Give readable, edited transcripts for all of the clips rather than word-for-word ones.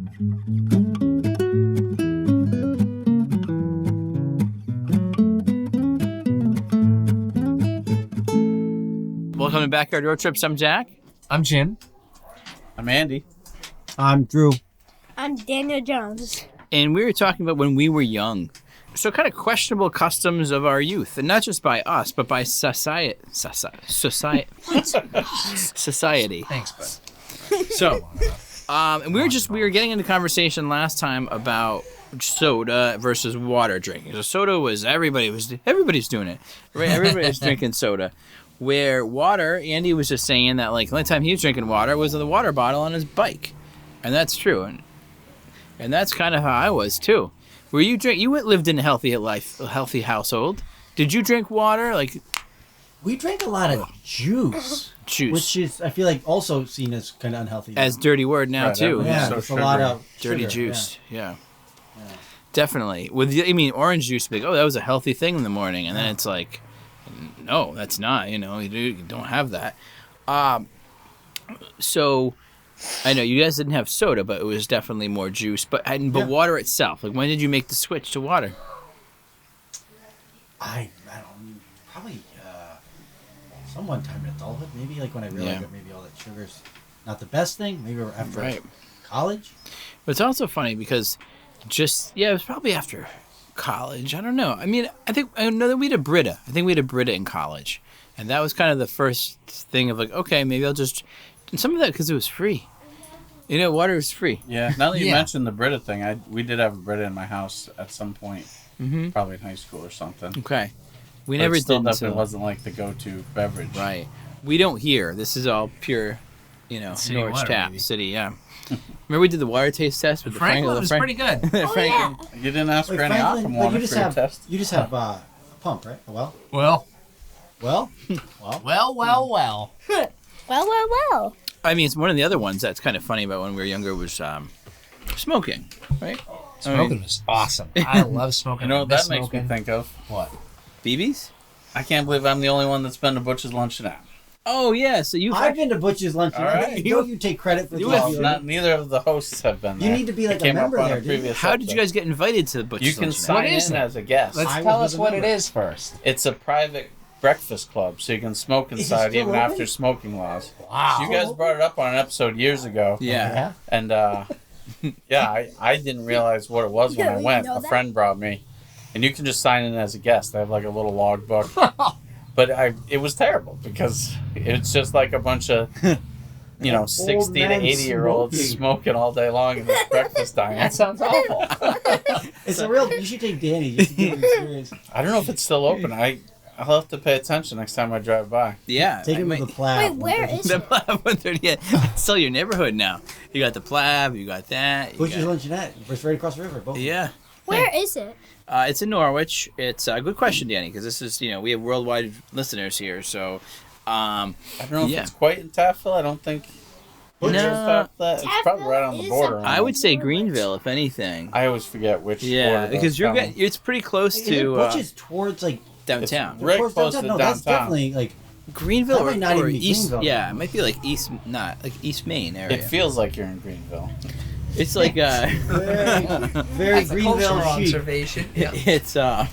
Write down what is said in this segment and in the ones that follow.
Welcome to Backyard Road Trips. I'm Jack. I'm Jim. I'm Andy. I'm Drew. I'm Daniel Jones. And we were talking about when we were young. So kind of questionable customs of our youth. And not just by us, but by society. Society. Thanks, bud. So, and we were getting into conversation last time about soda versus water drinking. So soda was everybody's doing it, right? Everybody's drinking soda. Where water, Andy was just saying that like the only time he was drinking water was in the water bottle on his bike, and that's true, and that's kind of how I was too. Where you lived in a healthy household. Did you drink water? Like, We drank a lot of juice, which is I feel like also seen as kind of unhealthy. As dirty word now too. Yeah, it's a lot of dirty sugar, juice. Yeah. Definitely. Orange juice, that was a healthy thing in the morning, and then it's like, no, that's not. You don't have that. So, I know you guys didn't have soda, but it was definitely more juice. But water itself. Like, when did you make the switch to water? I don't probably sometime in adulthood, maybe like when I realized that maybe all that sugar's not the best thing. Maybe after college. But it's also funny because it was probably after college. I don't know. I mean, I know that we had a Brita. I think we had a Brita in college, and that was kind of the first thing of like, okay, maybe I'll just. And some of that because it was free. Water was free. Yeah. Now that you mentioned the Brita thing, we did have a Brita in my house at some point, probably in high school or something. Okay. But Never it still did. Definitely wasn't like the go-to beverage. Right. We don't here. This is all pure, Norwich Tap City. Yeah. Remember we did the water taste test with Franklin? It was pretty good. Yeah. You didn't ask for any aqua water for your test? You just have a pump, right? A well? Well. Well? Well. I mean, it's one of the other ones that's kind of funny about when we were younger was smoking, right? Smoking was awesome. I love smoking. You know what that makes me think of? What? BBs? I can't believe I'm the only one that's been to Butch's Luncheonette. Oh, yeah. So I've been to Butch's Luncheonette. All right. You take credit for Neither of the hosts have been there. You need to be like a member there, dude. How did you guys get invited to the Butch's You can Luncheonette? sign in as a guest. Let's tell us what it is first. It's a private breakfast club, so you can smoke inside even after smoking laws. Wow. You guys brought it up on an episode years ago. Yeah. And, I didn't realize what it was when I went. A friend brought me. And you can just sign in as a guest. They have like a little log book. But it was terrible because it's just like a bunch of, 60 to 80-year-olds smoking all day long in this breakfast diner. That sounds awful. You should take Danny. You should give him experience. I don't know if it's still open. I'll have to pay attention next time I drive by. Yeah. Take him to the Plav. Wait, where is The it? Plav 138. It's still your neighborhood now. You got the Plav, you got that. Butch's Luncheonette. It's right across the river. Both. Yeah. Where is it? It's in Norwich. It's a good question, Danny, because this is, we have worldwide listeners here. So, I don't know if it's quite in Taffville. I don't think. It's probably right on the border. I would say Greenville, if anything. I always forget which. Yeah, because it's pretty close to Butch's towards like downtown. It's right close to No, downtown. that's definitely like Greenville might not or even be East. Greenville. Yeah, it might be like East Main area. It feels like you're in Greenville. It's like very Greenville chic. observation. Yeah. It's You all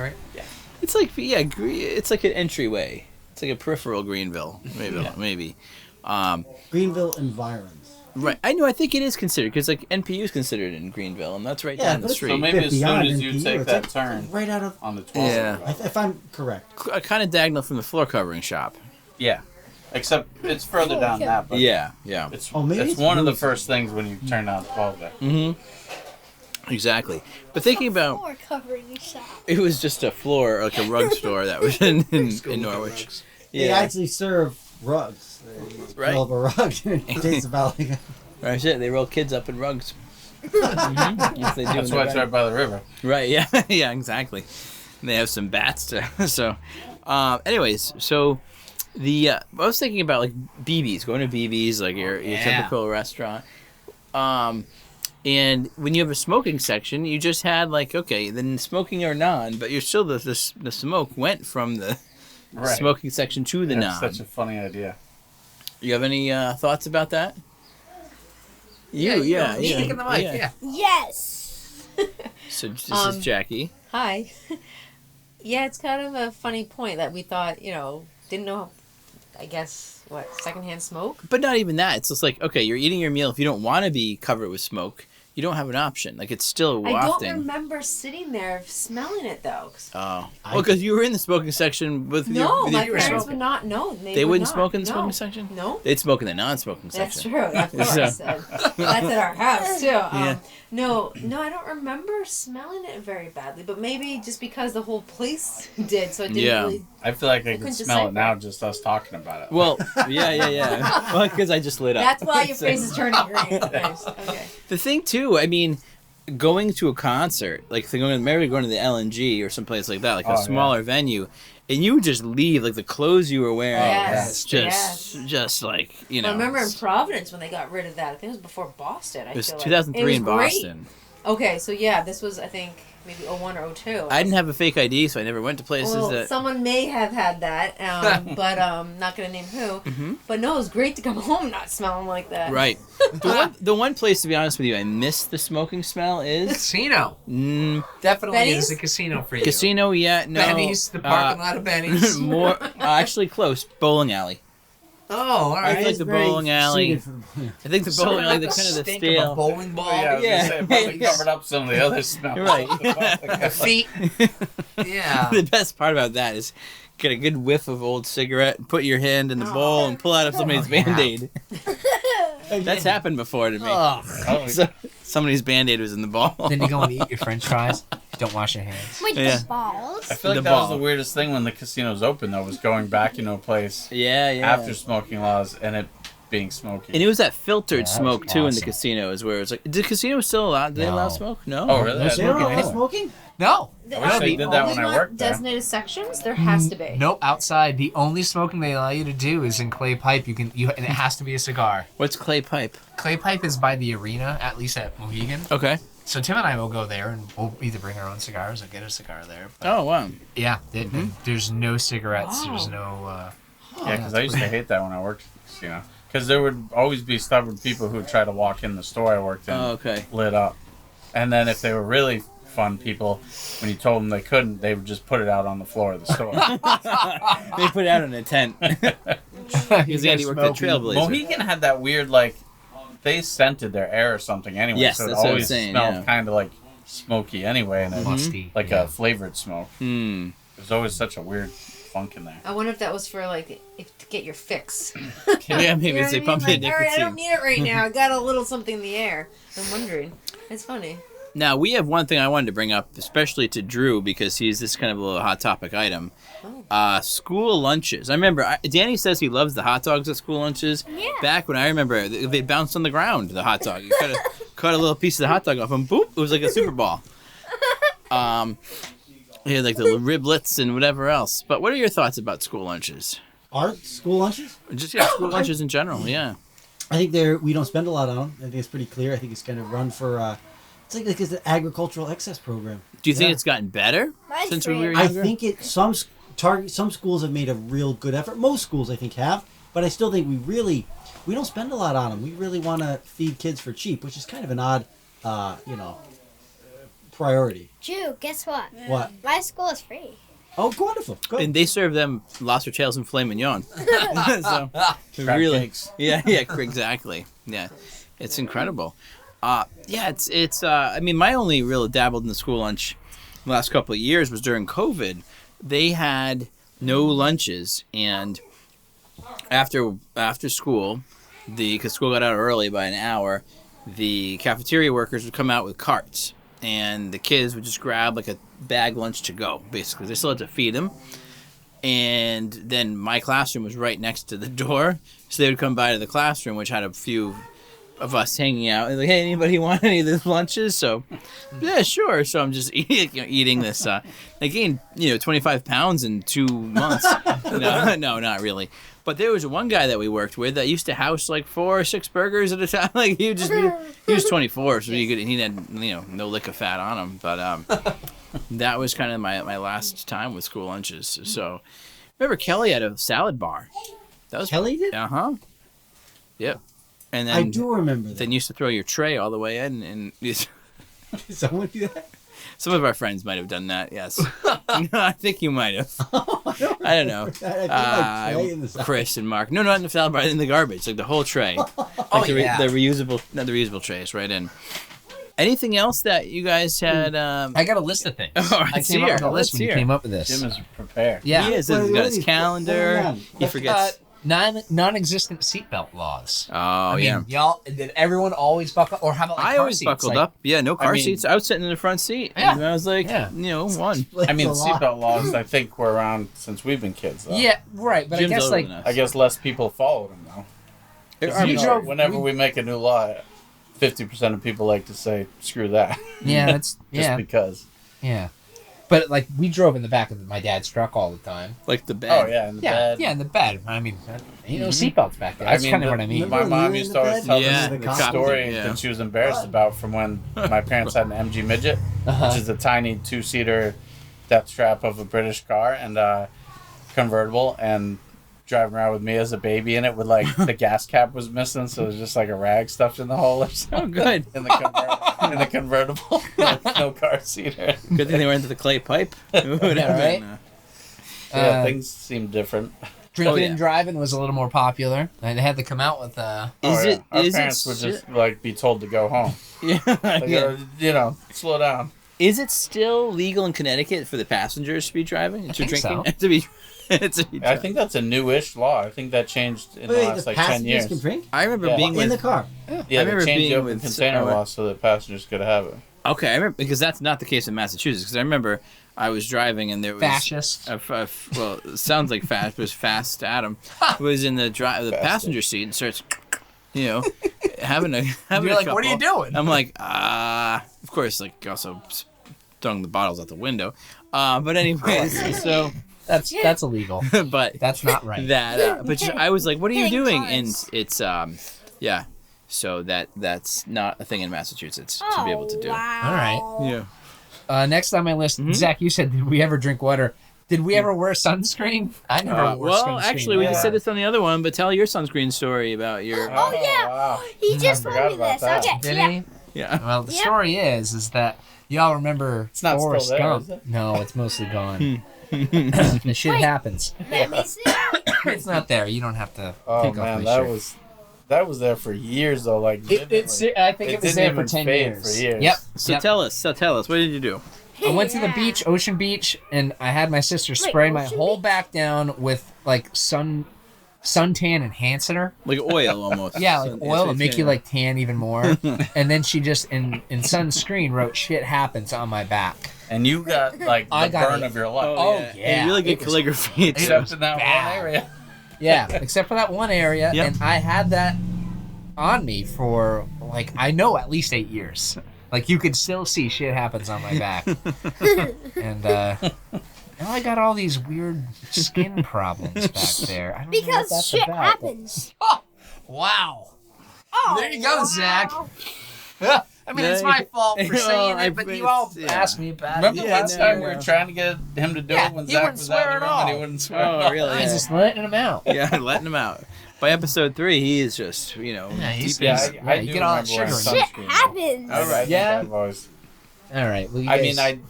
right? Yeah. It's like it's like an entryway. It's like a peripheral Greenville, maybe. Greenville environs. Right. I know. I think it is considered because like NPU is considered in Greenville, and that's right down the street. So maybe as soon beyond as you NPU, take it's that like turn right out of on the 12th. Yeah. if I'm correct. Kind of diagonal from the floor covering shop. Yeah. Except it's further down that. But Yeah. It's maybe it's it's one of the really first things when you turn down 12 there. Mm-hmm. Exactly. But thinking about Floor covering shop. it was just a floor, like a rug store that was in Norwich. They actually serve rugs. Right. Roll up a rug and it tastes about like Right. They roll kids up in rugs. Yes, they do. That's why it's right by the river. Right. Yeah. Yeah. Exactly. And they have some bats too. So, anyways, so I was thinking about like BB's, going to BB's, like your typical restaurant. And when you have a smoking section, you just had like, okay, then smoking or non, but you're still the smoke went from the smoking section to the non. That's such a funny idea. You have any thoughts about that? Yeah. Me taking the mic. Yeah. Yes. So this is Jackie. Hi. Yeah, it's kind of a funny point that we thought, didn't know, I guess, secondhand smoke? But not even that. It's just like, okay, you're eating your meal. If you don't want to be covered with smoke, you don't have an option. Like, it's still wafting. I don't remember sitting there smelling it, though. Oh. Well, because you were in the smoking section with No, your... my parents would not. No, they wouldn't smoke in the smoking section? No. They'd smoke in the non-smoking That's section. true, of course. That's at our house, too. Yeah. No, I don't remember smelling it very badly, but maybe just because the whole place did, so it didn't really... I feel like I can couldn't smell it decipher. now, just us talking about it. Well, yeah. Well, because I just lit up. That's why your So- face is turning green. Nice. Okay. The thing, too, I mean, going to a concert, like maybe going to the LNG or someplace like that, like a smaller venue, and you would just leave, like the clothes you were wearing, Yes, just like, I remember in Providence when they got rid of that. I think it was before Boston. It was feel 2003 like. in Boston. Okay, so yeah, this was, I think, maybe 01 or 02. I didn't have a fake ID, so I never went to places that... Someone may have had that, but not going to name who. Mm-hmm. But no, it was great to come home not smelling like that. Right. The one place, to be honest with you, I miss the smoking smell is... Casino. Mm, Definitely Benny's? is a casino for you. casino, yeah, no. Benny's, the parking lot of Benny's. More, actually close, bowling alley. Oh, all I right. like the bowling alley. I think the bowling alley, the kind of the stink stale... of a bowling ball. Yeah, I was Yeah. gonna say, it probably covered up some of the other smells. You're right. The feet. Yeah. The best part about that is get a good whiff of old cigarette, put your hand in the bowl, and pull out of somebody's Band-Aid. That's happened before to me. Oh. So, somebody's Band-Aid was in the bowl. Then you go and eat your French fries. You don't wash your hands. With Yeah. the balls. I feel like The that was ball. the weirdest thing when the casino's open, though, was going back into a place Yeah. after smoking laws and it being smoky. And it was that filtered Yeah, that smoke, was too, in the awesome. casinos, where it's like, did casinos still allow, did they allow No. smoke? No? Oh, really? No I They don't didn't allow know. smoking? No. I wish they did that when I worked there. Designated sections, there has to be. Nope. Outside, the only smoking they allow you to do is in clay pipe. And it has to be a cigar. What's clay pipe? Clay pipe is by the arena, at least at Mohegan. Okay. So Tim and I will go there, and we'll either bring our own cigars or get a cigar there. But Oh, wow. yeah, there's no cigarettes. Wow. There's no. Yeah, because I used to hate that when I worked at the casino. Because there would always be stubborn people who would try to walk in the store I worked in Oh, okay. lit up. And then if they were really fun people, when you told them they couldn't, they would just put it out on the floor of the store. They put it out in a tent. Because Andy worked at Trailblazer. Mohegan had that weird, like, they scented their air or something anyway. Yes, so it that's what I'm always sayed, smelled yeah. kind of like smoky anyway, and Musty. like a flavored smoke. Hmm. There's always such a weird funk in there. I wonder if that was for, to get your fix. Yeah, maybe You know it's they what I pump mean? the All right, I don't nicotine. need it right now. I got a little something in the air. I'm wondering. It's funny. Now, we have one thing I wanted to bring up, especially to Drew, because he's this kind of a little hot topic item. School lunches. I remember, Danny says he loves the hot dogs at school lunches. Yeah. Back when I remember, they bounced on the ground, the hot dog. You cut a little piece of the hot dog off and boop, it was like a Super Ball. He had like the riblets and whatever else. But what are your thoughts about school lunches? Art school lunches? Just school lunches in general, yeah. I think we don't spend a lot on them. I think it's pretty clear. I think it's kind of run for it's like it's an agricultural excess program. Do you think Yeah. it's gotten better Mine's since we were free. I younger? think some schools have made a real good effort. Most schools I think have, but I still think we don't spend a lot on them. We really want to feed kids for cheap, which is kind of an odd priority. Drew, guess what? What? My school is free. Oh, wonderful. Good. And they serve them lobster tails and filet mignon. So, Crab really, cakes. yeah, exactly. Yeah, it's incredible. It's. I mean, my only real dabbled in the school lunch the last couple of years was during COVID. They had no lunches, and after school, because school got out early by an hour, the cafeteria workers would come out with carts, and the kids would just grab like a bag lunch to go. Basically, they still had to feed them. And then my classroom was right next to the door, so they would come by to the classroom, which had a few of us hanging out. And like, hey, anybody want any of these lunches? So, yeah, sure. So I'm just eating this. I gained 25 pounds in 2 months. No, not really. But there was one guy that we worked with that used to house like 4 or 6 burgers at a time. Like he was 24, so he had no lick of fat on him. But that was kind of my last time with school lunches. So remember Kelly had a salad bar. That was Kelly did? Yep. And then I do remember that. then you used to throw your tray all the way in, and Did someone do that? some of our friends might have done that. Yes, I think you might have. I don't know. I think my tray in the side. Chris and Mark. No, not in the salad bar, in the garbage, like the whole tray. Like the reusable, not the reusable trays, right in. Anything else that you guys had? I got a list of things. Oh, I came up with a list when you came up with this. Jim is prepared. Yeah. He is. What He's are got his these? calendar. He forgets. Non-existent seatbelt laws. Oh, I mean, yeah. y'all, did everyone always buckle? Or how about like I car always seats? buckled Like, up. Yeah, no car I mean- seats. I was sitting in the front seat. Yeah. And I was like, Yeah. one. I mean, It's a lot. seatbelt laws, I think, were around since we've been kids, though. Yeah, right. But Jim's I guess older like than us. I guess less people followed them, though. There 'Cause are you You know, drove- whenever we make a new law, 50% of people like to say, screw that. yeah, that's Just because. yeah. But like we drove in the back of my dad's truck all the time. like the bed. Oh, yeah, in the Yeah, bed. yeah, in the bed. I mean, ain't no seatbelts back there. That's kind of what I mean. My Remember mom when we used were to in the always bed? tell Yeah, us the the cop- story yeah. that she was embarrassed about from when my parents had an MG Midget, Uh-huh. which is a tiny two-seater death trap of a British car and convertible, and driving around with me as a baby in it with like the gas cap was missing, so it was just like a rag stuffed in the hole or something. Oh, good. In the convertible, no car seat. Or Good thing they went into the clay pipe. It would have right? been, yeah, things seem different. Drinking Oh, yeah. and driving was a is a little and they had to come out with Oh, Is yeah. it? Our Is parents it? would just like be told to go home. Yeah. Like, yeah. Slow down. Is it still legal in Connecticut for the passengers to be driving? To think drinking? so. To be. To be I think that's a newish law. I think that changed in the Wait, last the like 10 passengers years. can drink I remember Yeah. being in with. the car. Yeah, I they remember changed being the open with- container law so that passengers could have it. Okay, I remember because that's not the case in Massachusetts. Because I remember I was driving and there was fascist. well, it sounds like fast, but it was fast. Adam was in the passenger seat and starts, having a. You're like, what are you doing? I'm like, of course, like also throwing the bottles out the window. But anyways, so That's illegal. but That's not right. I was like, what are you Hitting doing? cars. And it's yeah. So that's not a thing in Massachusetts to be able to do. Wow. All right. Yeah. Next on my list, Zach, you said, did we ever drink water? Did we ever wear sunscreen? I never wore sunscreen. Well, actually, we yeah. just said this on the other one, but tell your sunscreen story about your. Oh, yeah. Wow. He just I told forgot me about this. that. Okay. Did yeah. he? Yeah. Well, the Yeah. story is that y'all remember It's not Forrest still there, Gump. is it? No, it's mostly gone. The shit Wait. happens. Let me see. It's not there. You don't have to Oh take off man, my shirt. that was there for years though. Like I think it was didn't there for even 10 fade years. for years. Yep. So Yep. tell us. What did you do? I went to the Yeah. beach, Ocean Beach, and I had my sister Wait, spray my Ocean whole Beach? back down with like suntan enhancer. Like oil almost. Yeah, like So- oil so to make it's you gonna- like tan even more. And then she just in sunscreen wrote "shit happens" on my back. And you got like the I got burn it. of your life. Oh, And yeah. really It good was- calligraphy. it Except was in that bad. one area. Yeah, except for that one area, Yep. and I had that on me for like I know at least 8 years. Like you could still see shit happens on my back, and now I got all these weird skin problems back there. I don't know what Because that's shit about, but- happens. Wow. Oh, There you go, wow. Zach. I mean, it's Yeah, my fault for well, saying I- it, but you all yeah. asked me about Remember it. Yeah, last no, time no. we were trying to get him to do Yeah, it when he Zach wouldn't was swear out at in the room and he all. wouldn't swear. Oh, really? I was just letting him out. Yeah, letting him out. By episode 3, he is just Yeah, he's- deep Yeah, in- I you do get all that remember wearing sugar in Shit sunscreen. happens. I think Yeah. I've always. All right. Well, you I guys, mean,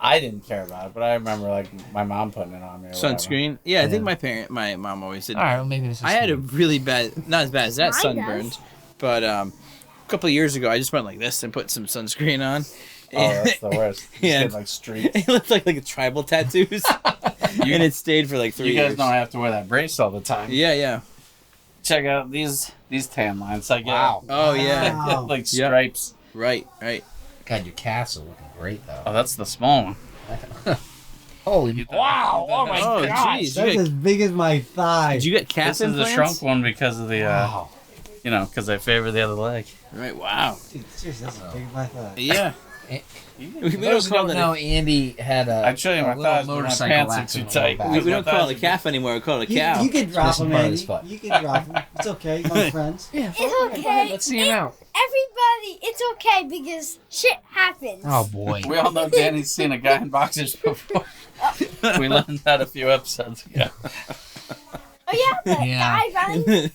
I didn't care about it, but I remember like my mom putting it on me. Or whatever. sunscreen. Yeah, I Yeah. think my mom always did. All right. Well, maybe this is. I had a really bad, not as bad as that Mine sunburned, does. but a couple of years ago, I just went like this and put some sunscreen on. Oh, that's the worst. You Yeah. get like streaks. It looked like tribal tattoos, and it stayed for like 3 You years. guys don't have to wear that brace all the time. Yeah. Check out these tan lines. I get Wow. Oh yeah. Wow. like Yeah. stripes. Right. God, your calves are looking great though. Oh, that's the small one. Holy! Wow! Oh my Oh, gosh! jeez. That's as big as my thigh. Did you get calf This is the implants? shrunk one because of the, Wow. because I favor the other leg. Right. Wow. Dude, seriously, that's as big as my thigh. Yeah. For those who don't know, Andy had a, I'd show you my a little thighs, but my motorcycle pants are too accident tight. a while We back. don't call it a calf anymore. We call it a cow. You can drop Missing him, part of Andy. his foot. You can drop him. It's okay. You're friends. Yeah, It's go okay. ahead, let's see him out. Everybody, it's okay because shit happens. Oh boy. We all know Danny's seen a guy in boxers before. We learned that a few episodes ago. Oh yeah, the Yeah. guy running in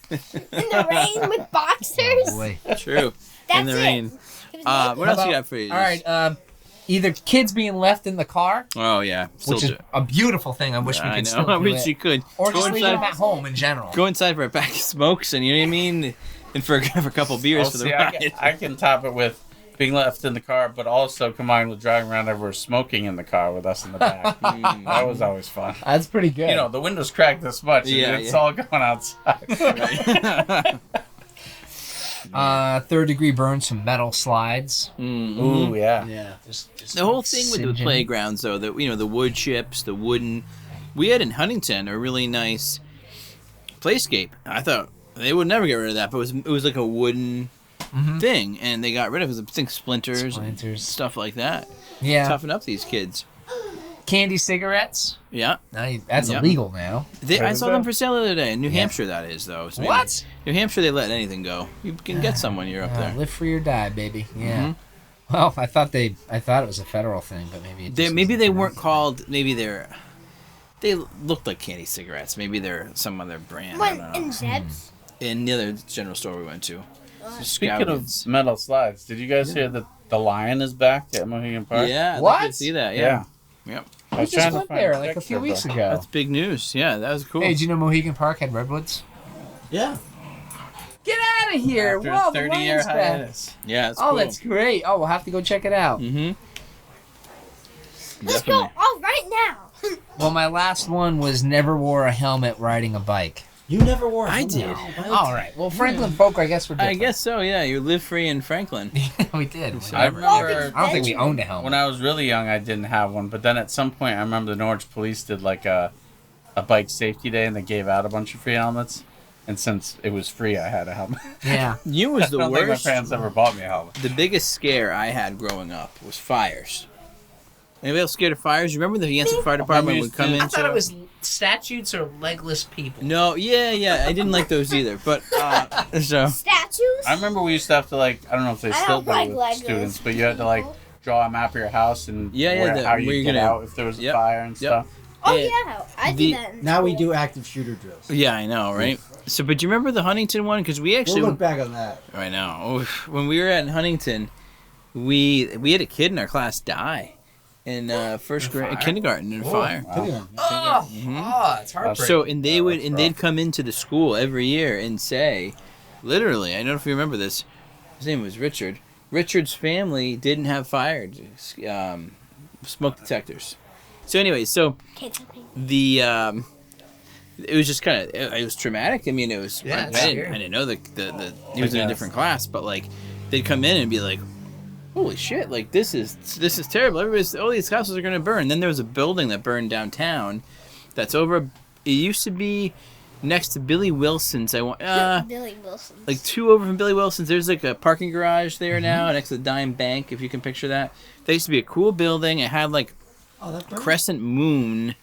the rain with boxers. Oh, boy. True. That's in the it. rain. It was What else you got for you? All right. Either kids being left in the car, Oh yeah. Still which is do. a beautiful thing. I wish we I could know. still do I wish it. you could. Or Go just leave them inside. at home in general. Go inside for a pack of smokes, and you know what I mean, and for a couple beers Oh, for the see, ride. I can top it with being left in the car, but also combined with driving around everywhere smoking in the car with us in the back. That was always fun. That's pretty good. You know, the windows cracked this much, and Yeah, it's yeah. all going outside. Third degree burns from metal slides. Ooh, yeah. Yeah. Just The whole thing with the singeing. playgrounds, though, the wood chips, the wooden. We had in Huntington a really nice playscape. I thought they would never get rid of that, but it was like a wooden thing, and they got rid of it. I think splinters, and stuff like that. Yeah. Toughen up these kids. Candy cigarettes. Yeah, That's Yep. illegal now. I saw them for sale the other day in New Hampshire. That is though. So What? New Hampshire, they let anything go. You can get some when you're up there. Live free or die, baby. Yeah. Well, I thought it was a federal thing, but maybe it just Maybe isn't they for weren't now. called. Maybe they looked like candy cigarettes. Maybe they're some other brand. I When don't know. in Zeb's. In the other general store we went to. Speaking of Scoutins. metal slides, did you guys hear that the lion is back at Mohegan Park? Yeah, I What? did see that. Yeah. Yep. I We was just trying to went find there a like a picture, few weeks but- ago. That's big news. Yeah, that was cool. Hey, did you know Mohegan Park had redwoods? Yeah. Get out of here! After Whoa, a the 30-year lion's back. hiatus. Yeah, that's Oh, cool. that's great. Oh, we'll have to go check it out. Mm-hmm. Let's go all right now. Well, my last one was never wore a helmet riding a bike. You never wore a I helmet. did. Oh, All right. Well, Franklin folk, I guess we're I different. guess so. Yeah, you live free in Franklin. we did. I remember I don't think we owned a helmet. when I was really young, I didn't have one. But then at some point, I remember the Norwich police did like a bike safety day, and they gave out a bunch of free helmets. And since it was free, I had a helmet. Yeah. You was I the don't think my worst. parents ever bought me a helmet. The biggest scare I had growing up was fires. Anybody else scared of fires? You remember the Yancey Fire Department we would used come to- in? I thought it was statutes or legless people. No, yeah, I didn't like those either. But so Statues. I remember we used to have to I don't know if they I still don't do like with Legos. students, but you had to draw a map of your house and how where you you're get gonna- out if there was a Yep, fire and yep. stuff. Oh Yeah. yeah, I The- did that. in Now we school. do active shooter drills. yeah, I know, right? So, but do you remember the Huntington one? Because we actually We'll look back on that. right now when we were at Huntington, we had a kid in our class die in first grade, kindergarten in a fire. Oh, it's heartbreaking. So they'd come into the school every year and say, literally, I don't know if you remember this. His name was Richard. Richard's family didn't have fire smoke detectors. So anyway, Can't tell me. the it was just kind of it was traumatic. I mean, it was Yeah, I it's didn't scary. know the he was in a different class, but they'd come in and be like, holy shit, this is terrible. All these houses are gonna burn. Then there was a building that burned downtown that's over. It used to be next to Billy Wilson's. Billy Wilson. Like 2 over from Billy Wilson's. There's like a parking garage there now next to the Dime Bank, if you can picture that. That used to be a cool building. It had Oh, that burned? crescent moon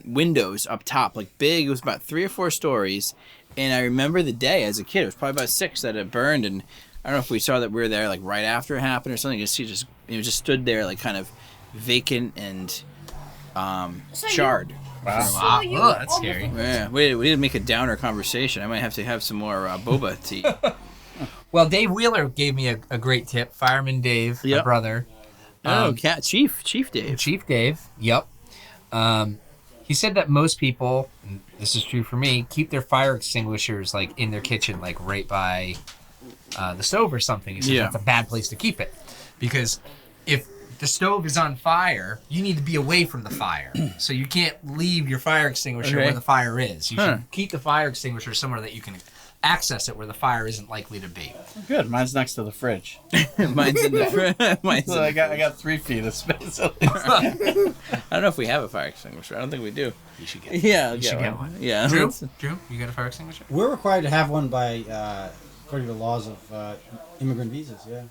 windows up top, big. It was about 3 or 4 stories. And I remember the day as a kid. It was probably about 6 that it burned. And I don't know if we saw that we were there right after it happened or something. You see, just stood there kind of vacant and So charred. Wow. So you Oh, that's scary. Yeah, we didn't make a downer conversation. I might have to have some more boba tea. Well, Dave Wheeler gave me a great tip. Fireman Dave, my Yep. brother. Chief Dave. Chief Dave. Yep. He said that most people, and this is true for me, keep their fire extinguishers in their kitchen, right by the stove or something. He says Yeah. that's a bad place to keep it, because if the stove is on fire, you need to be away from the fire. So you can't leave your fire extinguisher Okay. where the fire is. You Huh. should keep the fire extinguisher somewhere that you can access it where the fire isn't likely to be. Good. Mine's next to the fridge. Mine's in the mine's So in I got 3 feet of space. I don't know if we have a fire extinguisher. I don't think we do. You should get Yeah, I'll You should get one. Yeah. Drew, you got a fire extinguisher? We're required to have one by, according to the laws of immigrant visas, yeah.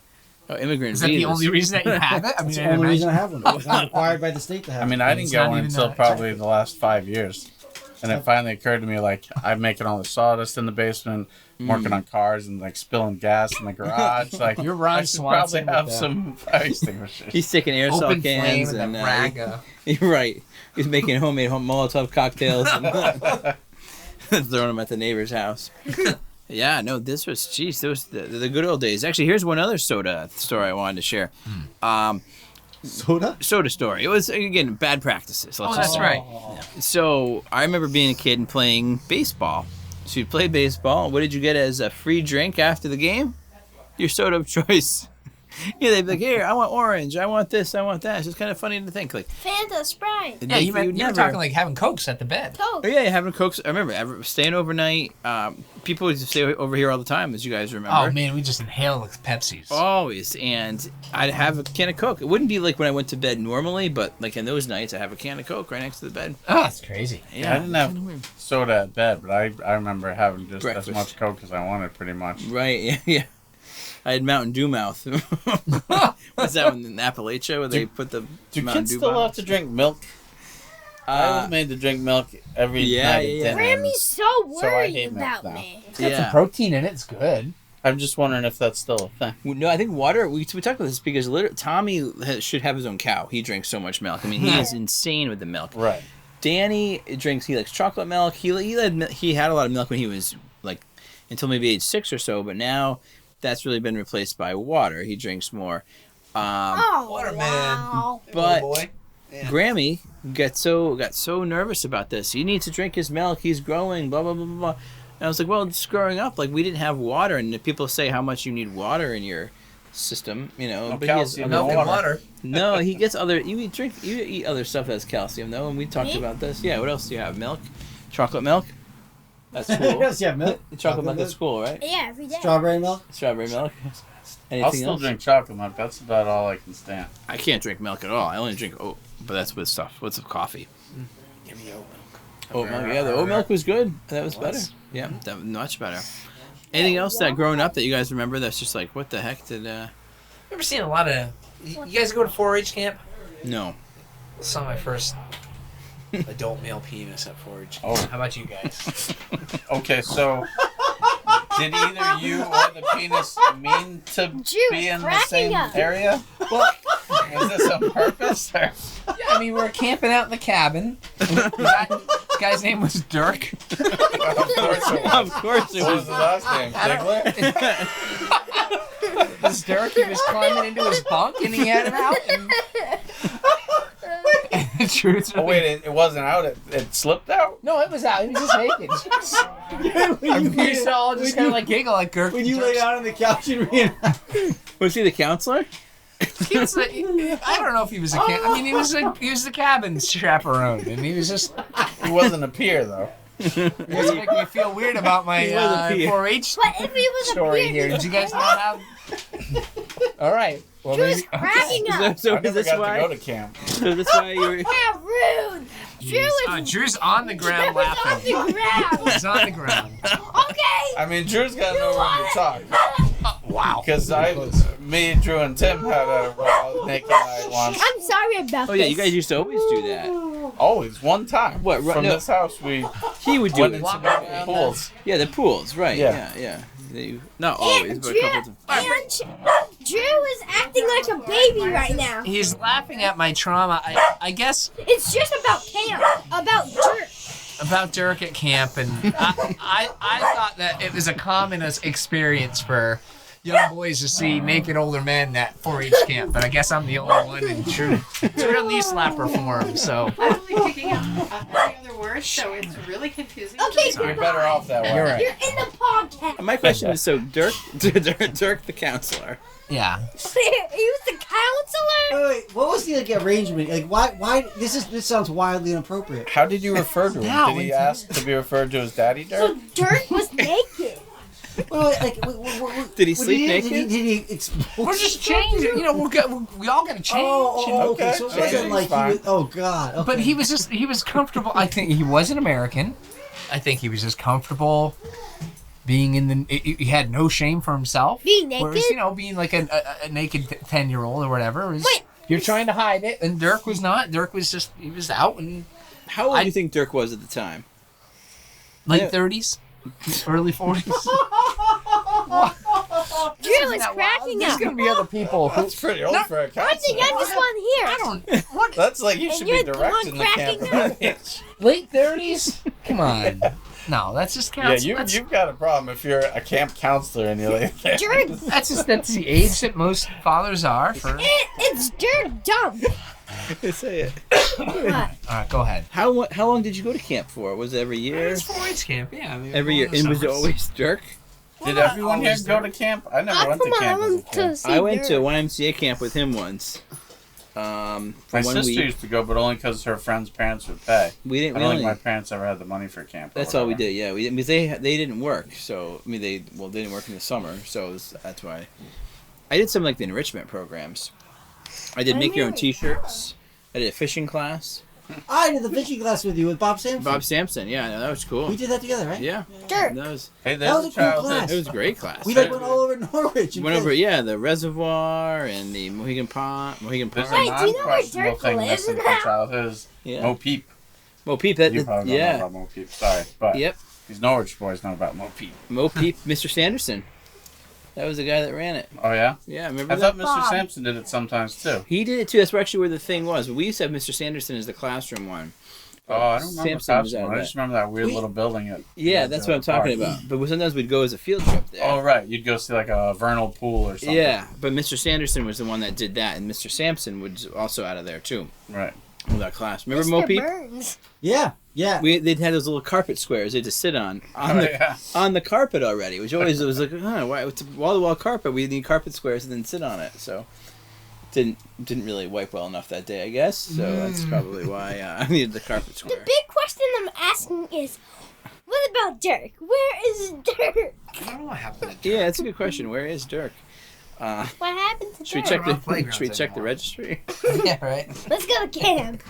Oh, immigrant Is that the visas. only reason that you have it? I That's mean, the only reason I imagine- have one. Because I'm required by the state to have I mean, one. I didn't It's get not one even until that- probably the last 5 years. And it finally occurred to me, I'm making all the sawdust in the basement, working on cars and spilling gas in the garage. You're Ron I should Swanson probably have with some fire extinguishers. He's taking aerosol open flame cans and and the rag. you're right. He's making homemade Molotov cocktails. And, Throwing them at the neighbor's house. Yeah, no, this was the good old days. Actually, here's one other soda story I wanted to share. Soda? Soda story. It was, again, bad practices. That's right. So I remember being a kid and playing baseball. So you play baseball. What did you get as a free drink after the game? Your soda of choice. Yeah, they'd be like, here, I want orange, I want this, I want that. It's just kind of funny to think. Like, Fanta, Sprite. Yeah, you were talking like having Cokes at the bed. Oh, Coke. yeah, having Cokes. I remember staying overnight. People used to stay over here all the time, as you guys remember. Oh, man, we just inhale the Pepsis. Always. And I'd have a can of Coke. It wouldn't be like when I went to bed normally, but like in those nights, I'd have a can of Coke right next to the bed. Oh, that's crazy. Yeah, I didn't have soda at bed, but I remember having just Breakfast. as much Coke as I wanted, pretty much. Right, yeah. I had Mountain Dew mouth. What's that one in Appalachia where they put the Do Mountain kids Dew still bottles? have to drink milk? I was made to drink milk every night at dinner. Grammy's so So I worried hate milk about now. me. It's got some protein in it. It's good. I'm just wondering if that's still a thing. Well, no, I think water. We talked about this because Tommy should have his own cow. He drinks so much milk. I mean, he is insane with the milk. Right. Danny drinks. He likes chocolate milk. He had a lot of milk when he was like until maybe age 6 or so, but now that's really been replaced by water. He drinks more. Watermelon. Wow. But Yeah. Grammy got so nervous about this. He needs to drink his milk. He's growing. Blah blah blah blah blah. And I was like, well, just growing up, like we didn't have water, and people say how much you need water in your system, you know. No but he has calcium, other no things. water. No, he gets other. You eat other stuff that has calcium, though, and we talked about this. Yeah. What else do you have? Milk, chocolate milk. That's cool. Yes, yeah, milk. Chocolate milk is cool, right? Yeah, every day. Strawberry milk. Strawberry milk. Anything I'll still else? drink chocolate milk. That's about all I can stand. I can't drink milk at all. I only drink oat, but that's with stuff. What's with coffee? Give me oat milk. Oat milk, yeah. The oat milk was good. That was better. Yeah, that was much better. Anything else that growing up that you guys remember that's just like, what the heck did? Ever seen a lot of? You guys go to 4-H camp? No. Saw my first adult male penis at 4-H. Oh. How about you guys? Okay, so did either you or the penis mean to be in the cracking same up. area? Well, Was this on purpose? Or? yeah, I mean, we were camping out in the cabin. The guy's name was Dirk. Of course it was. Of course it What was was. his last name? Ziegler? It was Dirk. He was climbing into his bunk, and he had it out. And the truth. Oh wait, it wasn't out. It slipped out. No, it was out. He was just naked. We used to all just kind of like giggle like Dirk. When you lay down on the couch and Was he the counselor? He was like, I don't know if he was a I mean, he was the cabin chaperone, and he was just. He wasn't a peer though. It's making me feel weird about my He was a peer. 4-H But if he was story a here. beard, Did you guys not have? All right. Well, Drew's maybe. cracking up. So I is never this got to why? go to camp. So this why you were? Yeah, rude. Drew is Drew's on the ground Drew is on laughing. the ground. He's on the ground. Okay. I mean, Drew's got no room to talk Wow. because me, Drew, and Tim had a raw naked night once. I'm sorry about Oh this. yeah, you guys used to always do that. Always one time. What, right- From no. this house we He would do went it. into the pools. Yeah, the pools, right? Yeah. Yeah. Not always, And but Drew, a couple of times. and Drew is acting like a baby right now. He's laughing at my trauma. I guess It's just about camp, about dirt. about Dirk at camp, and I thought that it was a common experience for young boys to see naked older men at 4-H camp, but I guess I'm the only one in true knee slapper form. So I'm only picking up every other word, so it's really confusing. Okay, You're better off that way. You're right. You're in the podcast. My question is, so Dirk the counselor. yeah. He was the counselor. Wait, what was the arrangement? Like, why? This sounds wildly inappropriate. How did you refer to him? Now, Did he ask to be referred to as Daddy So Dirk? Dirk was naked. Well, Did he sleep naked? Did he explore? We're just changing. You know, we all got to change. you know? Okay. So it Okay. wasn't like he Fine. was. Oh God. Okay. But he was comfortable. I think he was an American. I think he was just comfortable being in the. He had no shame for himself. Being naked? Whereas, being like a naked 10-year-old or whatever. Wait. You're trying to hide it, and Dirk was not. Dirk was just he was out and How old do you think Dirk was at the time? late Yeah. 30s, early 40s. Drew is cracking There's up. gonna be other people who. That's pretty old for a I think counselor. I'm just one here. I don't. What? That's like you And should be you're the one directing the camp cracking at that age. Late 30s? Come on. No, that's just Yeah, counts. you've got a problem if you're a camp counselor and you're like, That's the age that most fathers are. It's dirt dumb. Say it. What? All right, go ahead. How long did you go to camp for? Was it every year? It's 4-H camp, yeah. I mean, Every year. And was it always Dirk? did everyone here go to camp? I never went to Come on, I camp as a want kid. to see I went to dirt. YMCA camp with him once. For My 1 sister week. used to go, but only because her friends' parents would pay. We didn't I don't really. think my parents ever had the money for camp. or That's all we whatever. did. Yeah, because they didn't work. So I mean they didn't work in the summer. So that's why. I did some like the enrichment programs. I did make your own T-shirts. I did a fishing class. I did the fishing class with you with Bob Sampson. Bob Sampson. Yeah, no, that was cool. We did that together, right? Yeah, Dirt. that was Hey, That there's was a a cool childhood. class. it was a great class. We like went all over Norwich. And went over fished. the reservoir and the Mohegan Pond. There's Wait, a do you know where non-questionable Dirk thing lives missing from now? childhood is Yeah. Mo Peep. Mo Peep. That, You probably don't know yeah. about Mo Peep. Sorry, but Yep. these Norwich boys know about Mo Peep. Mo Peep. Mr. Sanderson. That was the guy that ran it. Oh yeah, Yeah, remember I that? thought Mr. Bob. Sampson did it sometimes too. He did it too. That's actually where the thing was. But we used to have Mr. Sanderson as the classroom one. Oh, I don't remember Sampson was Sampson. out of I that. just remember that weird We- little building. Yeah, that's what I'm talking about. But sometimes we'd go as a field trip there. Oh right, you'd go see like a vernal pool or something. Yeah, but Mr. Sanderson was the one that did that, and Mr. Sampson was also out of there too Right. with that class. Remember Mr. Mo Peep? Burns. Yeah, yeah. They'd had those little carpet squares they had to sit on Oh, the yeah. on the carpet already. Which always it was like, why it's wall to wall carpet? We need carpet squares and then sit on it. So didn't really wipe well enough that day, I guess. So that's probably why I needed the carpet The square. big question I'm asking is, what about Dirk? Where is Dirk? I don't know what happened to Yeah, that's a good question. Where is Dirk? What happened to Should we Dirk? check We're on the playgrounds should we check the anymore. registry? Yeah, right. Let's go to camp.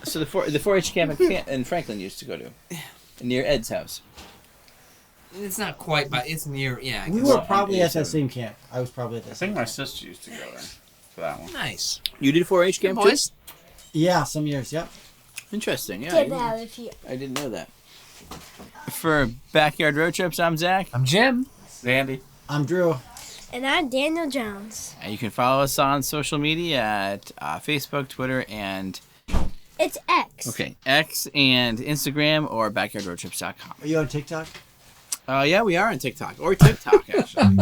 So the 4-H camp in Franklin used to go to near Ed's house. It's not quite, but it's near. Yeah. We Well, were probably at that 87. same camp. I was probably at I that think same my camp. sister used to go there for that one. Nice. You did 4-H camp too? boys. Yeah, some years, yep. Interesting. Yeah, Get out of here. I didn't know that. For Backyard Road Trips, I'm Zach. I'm Jim. Andy. I'm Drew. And I'm Daniel Jones. And you can follow us on social media at Facebook, Twitter, and It's X. X and Instagram or backyardroadtrips.com. Are you on TikTok? Yeah, we are on TikTok or TikTok actually.